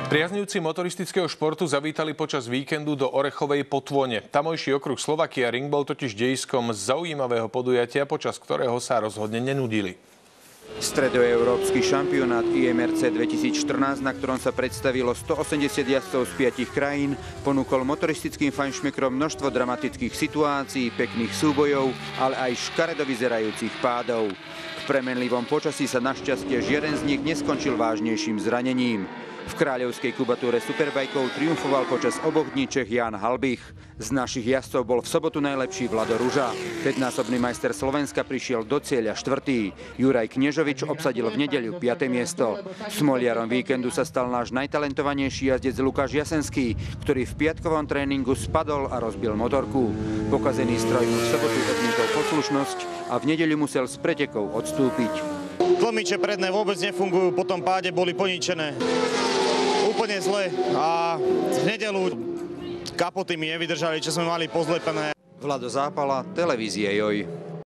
Priaznivci motoristického športu zavítali počas víkendu do Orechovej Potône. Tamojší okruh Slovakia Ring bol totiž dejiskom zaujímavého podujatia, počas ktorého sa rozhodne nenudili. Stredoeurópsky šampionát IMRC 2014, na ktorom sa predstavilo 180 jazdcov z 5 krajín, ponúkol motoristickým fajnšmekrom množstvo dramatických situácií, pekných súbojov, ale aj škaredo vyzerajúcich pádov. V premenlivom počasí sa našťastie žiaden z nich neskončil vážnejším zranením. V kráľovskej kubatúre superbajkov triumfoval počas oboch dní Čech Ján Halbich. Z našich jazdcov bol v sobotu najlepší Vlado Ruža. 5-násobný majster Slovenska prišiel do cieľa 4. Juraj Knežovič obsadil v nedeľu 5. miesto. Smoliarom víkendu sa stal náš najtalentovanejší jazdec Lukáš Jasenský, ktorý v piatkovom tréningu spadol a rozbil motorku. Pokazený stroj mu v sobotu odmietol poslušnosť a v nedeľu musel z pretekov odstúpiť. Tlmiče predné vôbec nefungujú, po tom páde boli poničené. Úplne zle a v nedeľu kapoty mi nevydržali, čo sme mali pozlepené. Vlado Zápala, televízia Joj.